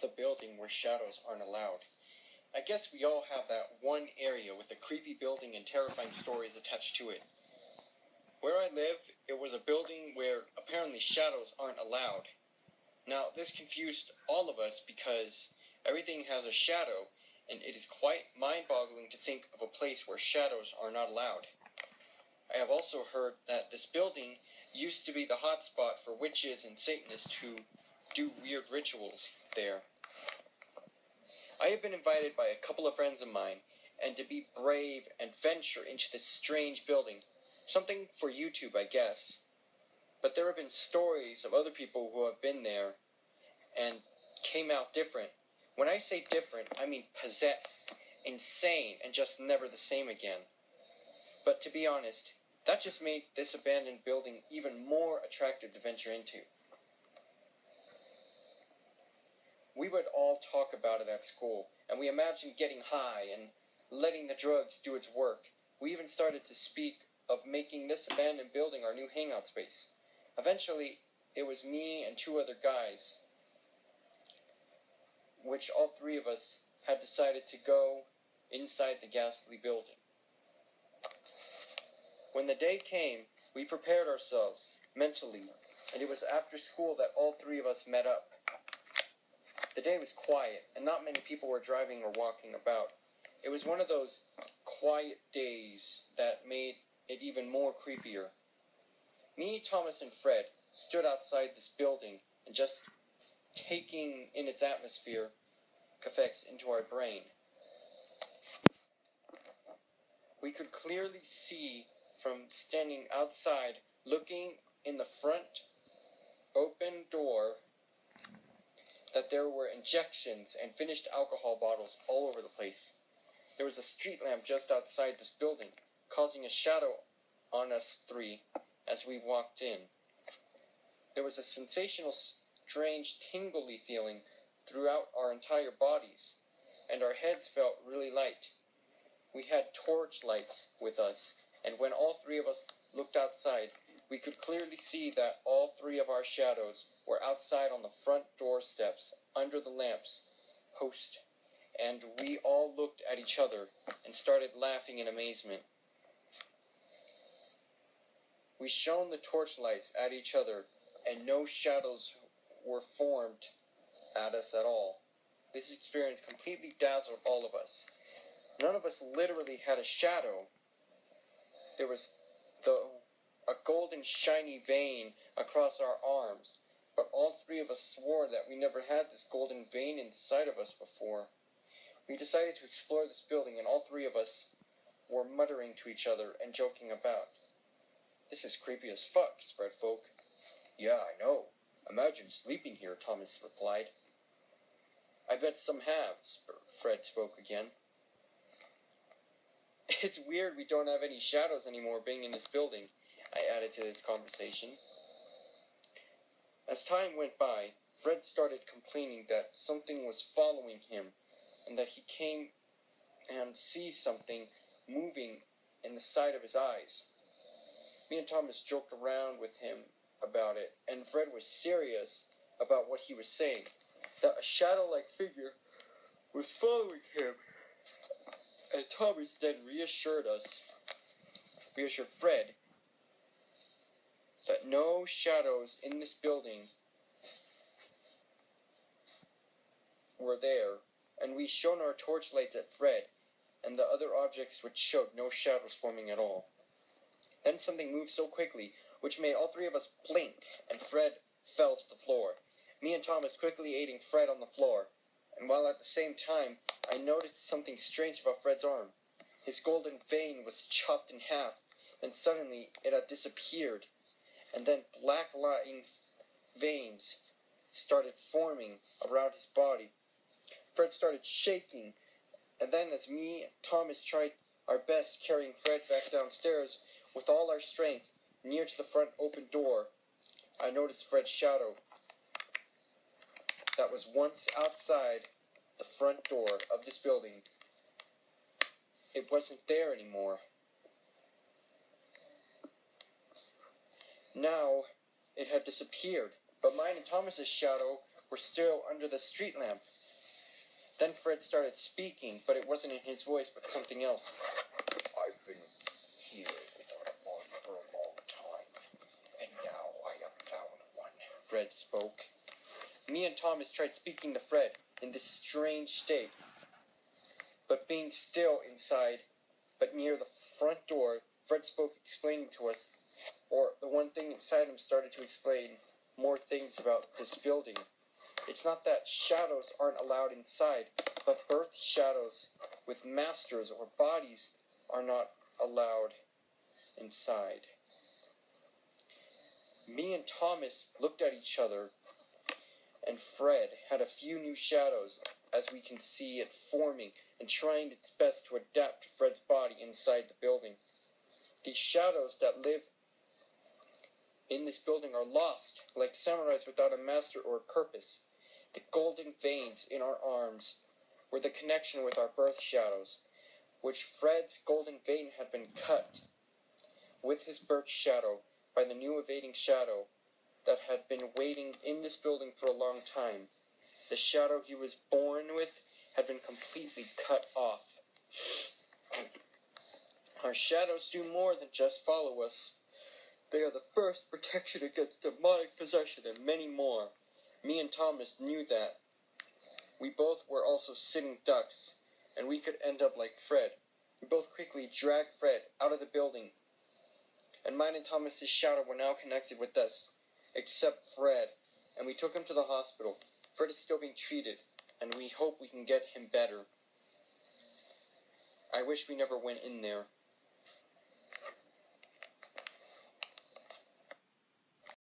the building where shadows aren't allowed. I guess we all have that one area with a creepy building and terrifying stories attached to it. Where I live, it was a building where apparently shadows aren't allowed. Now, this confused all of us because everything has a shadow, and it is quite mind-boggling to think of a place where shadows are not allowed. I have also heard that this building used to be the hotspot for witches and Satanists who do weird rituals there. I have been invited by a couple of friends of mine, and to be brave and venture into this strange building. Something for YouTube, I guess. But there have been stories of other people who have been there and came out different. When I say different, I mean possessed, insane, and just never the same again. But to be honest, that just made this abandoned building even more attractive to venture into. We would all talk about it at school, and we imagined getting high and letting the drugs do its work. We even started to speak of making this abandoned building our new hangout space. Eventually, it was me and two other guys, which all three of us had decided to go inside the ghastly building. When the day came, we prepared ourselves mentally, and it was after school that all three of us met up. The day was quiet, and not many people were driving or walking about. It was one of those quiet days that made it even more creepier. Me, Thomas, and Fred stood outside this building and just taking in its atmosphere effects into our brain. We could clearly see from standing outside, looking in the front open door, that there were injections and finished alcohol bottles all over the place. There was a street lamp just outside this building, causing a shadow on us three as we walked in. There was a sensational, strange, tingly feeling throughout our entire bodies, and our heads felt really light. We had torch lights with us, and when all three of us looked outside, we could clearly see that all three of our shadows were outside on the front door steps, under the lamps post, and we all looked at each other and started laughing in amazement. We shone the torchlights at each other, and no shadows were formed at us at all. This experience completely dazzled all of us. None of us literally had a shadow. There was a golden shiny vein across our arms, but all three of us swore that we never had this golden vein inside of us before. We decided to explore this building, and all three of us were muttering to each other and joking about. "This is creepy as fuck," Spread folk. "Yeah, I know. Imagine sleeping here," Thomas replied. "I bet some have," Fred spoke again. "It's weird we don't have any shadows anymore being in this building," I added to this conversation. As time went by, Fred started complaining that something was following him, and that he came and sees something moving in the side of his eyes. Me and Thomas joked around with him about it, and Fred was serious about what he was saying, that a shadow-like figure was following him, and Thomas then reassured Fred, that no shadows in this building were there, and we shone our torchlights at Fred and the other objects, which showed no shadows forming at all. Then something moved so quickly, which made all three of us blink, and Fred fell to the floor. Me and Thomas quickly aiding Fred on the floor, and while at the same time, I noticed something strange about Fred's arm. His golden vein was chopped in half, then suddenly it had disappeared, and then black lying veins started forming around his body. Fred started shaking, and then as me and Thomas tried our best carrying Fred back downstairs with all our strength near to the front open door, I noticed Fred's shadow that was once outside the front door of this building. It wasn't there anymore. Now, it had disappeared, but mine and Thomas's shadow were still under the street lamp, Then Fred started speaking, but it wasn't in his voice, but something else. I've been here without a body for a long time, and now I have found one. Fred spoke. Me and Thomas tried speaking to Fred in this strange state, but being still inside, but near the front door, Fred spoke, explaining to us, or the one thing inside him started to explain more things about this building. It's not that shadows aren't allowed inside, but birth shadows with masters or bodies are not allowed inside. Me and Thomas looked at each other, and Fred had a few new shadows, as we can see it forming and trying its best to adapt to Fred's body inside the building. These shadows that live in this building are lost, like samurais without a master or a purpose. The golden veins in our arms were the connection with our birth shadows, which Fred's golden vein had been cut with his birth shadow by the new evading shadow that had been waiting in this building for a long time. The shadow he was born with had been completely cut off. Our shadows do more than just follow us. They are the first protection against demonic possession and many more. Me and Thomas knew that. We both were also sitting ducks, and we could end up like Fred. We both quickly dragged Fred out of the building, and mine and Thomas's shadow were now connected with us, except Fred, and we took him to the hospital. Fred is still being treated, and we hope we can get him better. I wish we never went in there.